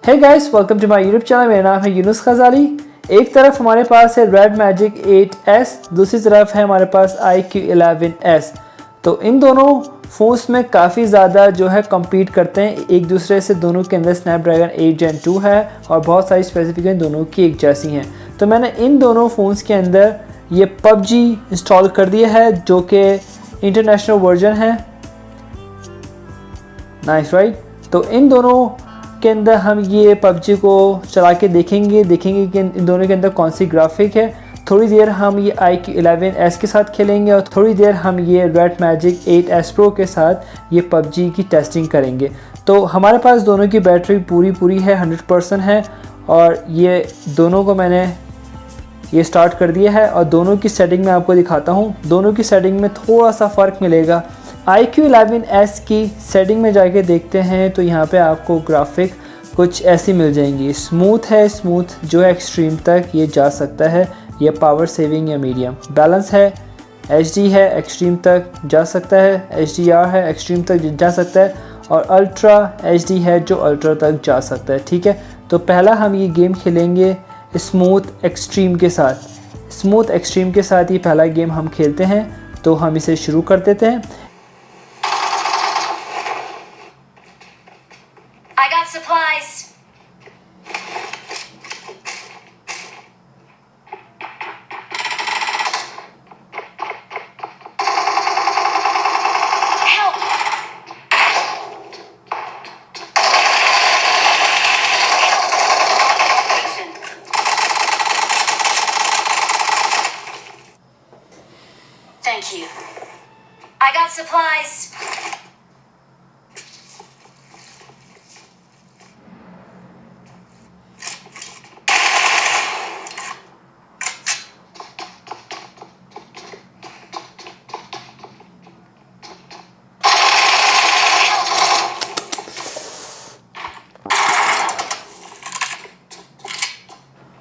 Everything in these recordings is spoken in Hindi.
Hey guys, welcome to my YouTube channel. मेरा नाम है यूनुस खजाली। एक तरफ हमारे पास है रेड मैजिक 8S, दूसरी तरफ है हमारे पास iQOO 11S। तो इन दोनों फ़ोन्स में काफ़ी ज़्यादा जो है कम्पीट करते हैं एक दूसरे से। दोनों के अंदर स्नैपड्रैगन 8 Gen 2 है और बहुत सारी स्पेसिफिकेशन दोनों की एक जैसी हैं। तो मैंने इन दोनों फ़ोन्स के अंदर ये PUBG इंस्टॉल कर दिया है जो कि इंटरनेशनल वर्जन है। Nice right. तो इन दोनों के अंदर हम ये PUBG को चला के देखेंगे कि इन दोनों के अंदर कौन सी ग्राफिक है। थोड़ी देर हम ये iQOO 11S के साथ खेलेंगे और थोड़ी देर हम ये रेड मैजिक 8S Pro के साथ ये PUBG की टेस्टिंग करेंगे। तो हमारे पास दोनों की बैटरी पूरी है, 100% है। और ये दोनों को मैंने ये स्टार्ट कर दिया है और दोनों की सेटिंग में आपको दिखाता हूँ। दोनों की सेटिंग में थोड़ा सा फ़र्क मिलेगा। iQOO 11S की सेटिंग में जाके देखते हैं तो यहाँ पे आपको ग्राफिक कुछ ऐसी मिल जाएंगी। स्मूथ है, स्मूथ जो है एक्सट्रीम तक ये जा सकता है, ये पावर सेविंग या मीडियम। बैलेंस है, HD है, एक्सट्रीम तक जा सकता है, HDR है, एक्सट्रीम तक जा सकता है, और अल्ट्रा HD है जो अल्ट्रा तक जा सकता है। ठीक है, तो पहला हम ये गेम खेलेंगे स्मूथ एक्सट्रीम के साथ। स्मूथ एक्सट्रीम के साथ ये पहला गेम हम खेलते हैं, तो हम इसे शुरू कर देते हैं। I got supplies. Help! Thank you. I got supplies.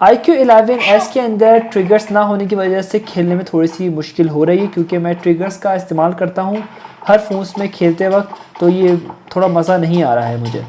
iQOO 11S के अंदर ट्रिगर्स ना होने की वजह से खेलने में थोड़ी सी मुश्किल हो रही है, क्योंकि मैं ट्रिगर्स का इस्तेमाल करता हूँ हर फ़ोन्स में खेलते वक्त, तो ये थोड़ा मज़ा नहीं आ रहा है मुझे।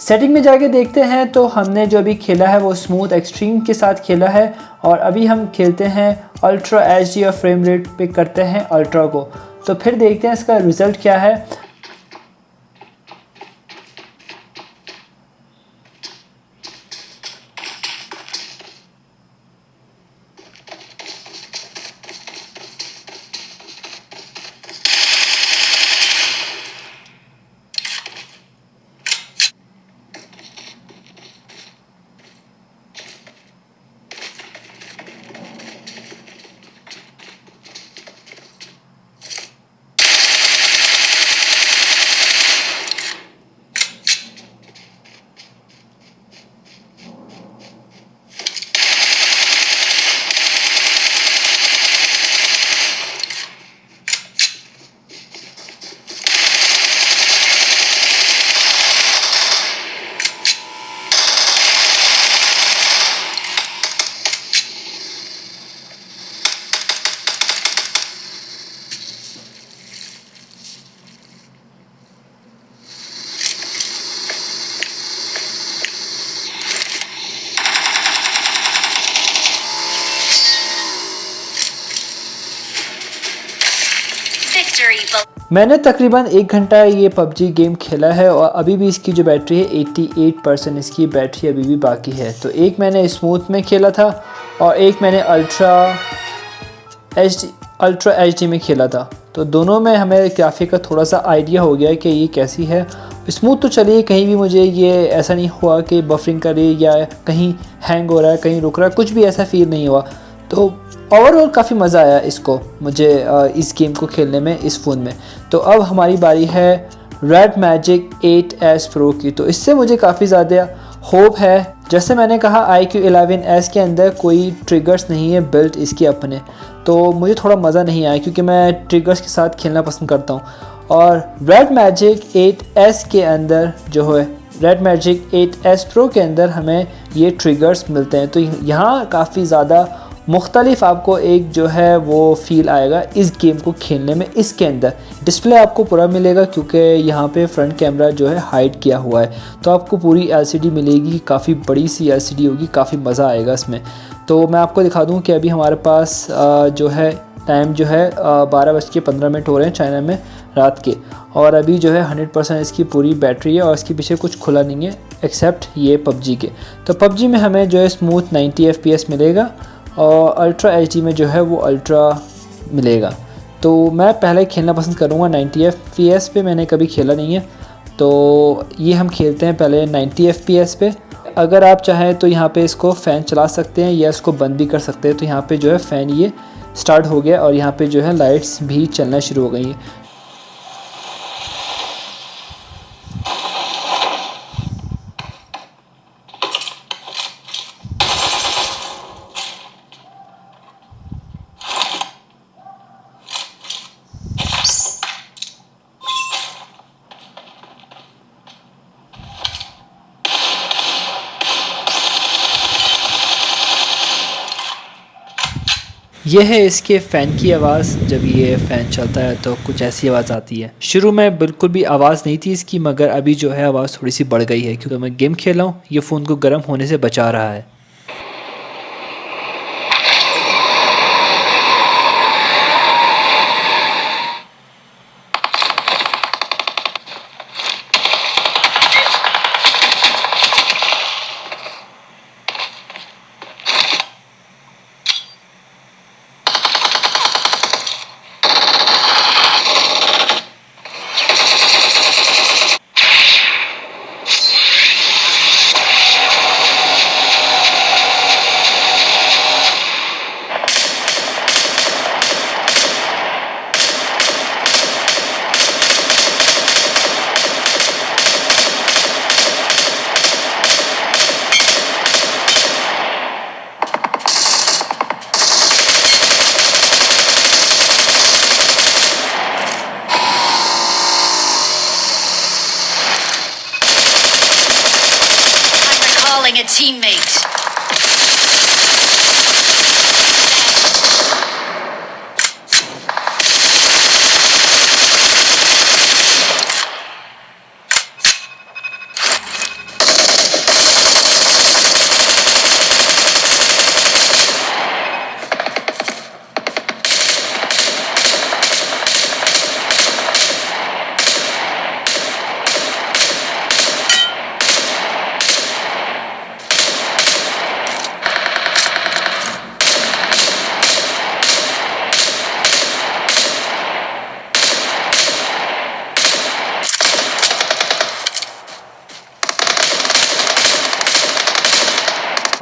सेटिंग में जाके देखते हैं तो हमने जो अभी खेला है वो स्मूथ एक्सट्रीम के साथ खेला है, और अभी हम खेलते हैं अल्ट्रा HD और फ्रेम रेट पे करते हैं अल्ट्रा को। तो फिर देखते हैं इसका रिज़ल्ट क्या है। मैंने तकरीबन 1 घंटा ये PUBG गेम खेला है और अभी भी इसकी जो बैटरी है 88% इसकी बैटरी अभी भी बाकी है। तो एक मैंने स्मूथ में खेला था और एक मैंने अल्ट्रा HD में खेला था। तो दोनों में हमें ग्राफिक का थोड़ा सा आइडिया हो गया कि ये कैसी है। स्मूथ तो चलिए, कहीं भी मुझे ये ऐसा नहीं हुआ कि बफरिंग करे या कहीं हैंग हो रहा है, कहीं रुक रहा है, कुछ भी ऐसा फील नहीं हुआ। तो ओवरऑल काफ़ी मज़ा आया इसको मुझे इस गेम को खेलने में इस फ़ोन में। तो अब हमारी बारी है रेड मैजिक 8s Pro की। तो इससे मुझे काफ़ी ज़्यादा होप है। जैसे मैंने कहा iQOO11s के अंदर कोई ट्रिगर्स नहीं है बिल्ट इसके अपने, तो मुझे थोड़ा मज़ा नहीं आया क्योंकि मैं ट्रिगर्स के साथ खेलना पसंद करता हूँ। और रेड मैजिक 8s के अंदर जो है रेड मैजिक 8s Pro के अंदर हमें ये ट्रिगर्स मिलते हैं। तो यहाँ काफ़ी ज़्यादा मुख्तलिफ आपको एक जो है वो फ़ील आएगा इस गेम को खेलने में। इसके अंदर डिस्प्ले आपको पूरा मिलेगा क्योंकि यहाँ पे फ्रंट कैमरा जो है हाइड किया हुआ है, तो आपको पूरी LCD मिलेगी, काफ़ी बड़ी सी LCD होगी, काफ़ी मज़ा आएगा इसमें। तो मैं आपको दिखा दूँ कि अभी हमारे पास जो है टाइम जो है 12:15 हो रहे हैं चाइना में रात के, और अभी जो है 100% इसकी पूरी बैटरी है और इसके पीछे कुछ खुला नहीं है एक्सेप्ट ये PUBG के। तो PUBG में हमें जो है स्मूथ 90 FPS मिलेगा और अल्ट्रा HD में जो है वो अल्ट्रा मिलेगा। तो मैं पहले खेलना पसंद करूँगा 90 FPS पे, मैंने कभी खेला नहीं है, तो ये हम खेलते हैं पहले 90 FPS पे। अगर आप चाहें तो यहाँ पे इसको फ़ैन चला सकते हैं या इसको बंद भी कर सकते हैं। तो यहाँ पे जो है फ़ैन ये स्टार्ट हो गया और यहाँ पे जो है लाइट्स भी चलना शुरू हो गई हैं। यह है इसके फ़ैन की आवाज़। जब ये फ़ैन चलता है तो कुछ ऐसी आवाज़ आती है। शुरू में बिल्कुल भी आवाज़ नहीं थी इसकी, मगर अभी जो है आवाज़ थोड़ी सी बढ़ गई है क्योंकि मैं गेम खेल रहा हूँ, ये फ़ोन को गर्म होने से बचा रहा है। A teammate.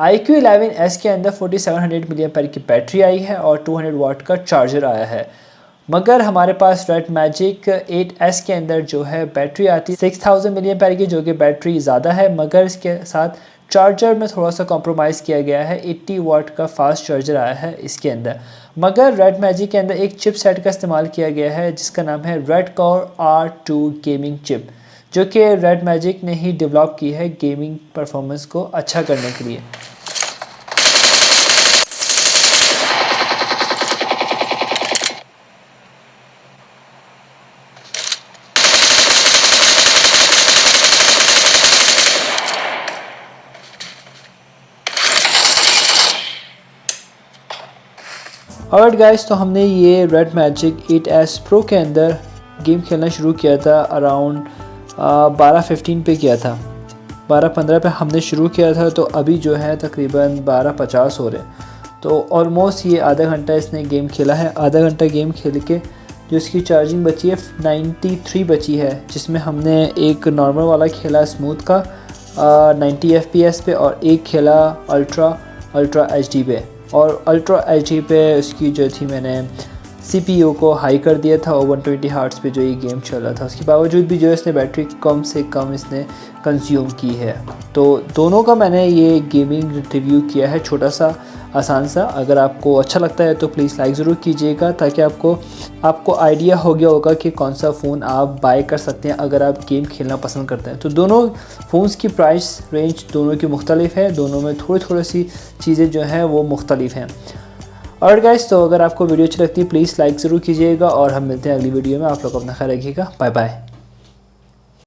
iQOO11s के अंदर 4700 mAh की बैटरी आई है और 200 वाट का चार्जर आया है। मगर हमारे पास रेड मैजिक 8s के अंदर जो है बैटरी आती है 6000 mAh की, जो कि बैटरी ज़्यादा है, मगर इसके साथ चार्जर में थोड़ा सा कॉम्प्रोमाइज़ किया गया है। 80 वाट का फास्ट चार्जर आया है इसके अंदर। मगर रेड मैजिक के अंदर एक चिप सेट का इस्तेमाल किया गया है जिसका नाम है Redcore R2 गेमिंग चिप, जो कि रेड मैजिक ने ही डेवलप की है गेमिंग परफॉर्मेंस को अच्छा करने के लिए। ऑलराइट गाइस, तो हमने ये रेड मैजिक 8s Pro के अंदर गेम खेलना शुरू किया था अराउंड 12:15 पे किया था। 12:15 पे हमने शुरू किया था, तो अभी जो है तकरीबन 12:50 हो रहे हैं। तो ऑलमोस्ट ये आधा घंटा इसने गेम खेला है। आधा घंटा गेम खेल के जो इसकी चार्जिंग बची है 93 बची है, जिसमें हमने एक नॉर्मल वाला खेला स्मूथ का 90 FPS पे और एक खेला अल्ट्रा HD पे। और अल्ट्रा एच पे उसकी जो थी मैंने CPU को हाई कर दिया था और 120 हर्ट्ज़ पे जो ये गेम चल रहा था। उसके बावजूद भी जो है इसने बैटरी कम से कम इसने कंज्यूम की है। तो दोनों का मैंने ये गेमिंग रिव्यू किया है, छोटा सा आसान सा। अगर आपको अच्छा लगता है तो प्लीज़ लाइक ज़रूर कीजिएगा, ताकि आपको आइडिया हो गया होगा कि कौन सा फ़ोन आप बाय कर सकते हैं अगर आप गेम खेलना पसंद करते हैं। तो दोनों फ़ोन्स की प्राइस रेंज दोनों की मुख्तलिफ है, दोनों में थोड़ी सी चीज़ें जो हैं वो मुख्तलिफ हैं। और गाइस, तो अगर आपको वीडियो अच्छी लगती है प्लीज़ लाइक ज़रूर कीजिएगा और हम मिलते हैं अगली वीडियो में। आप लोग अपना ख्याल रखिएगा। Bye bye.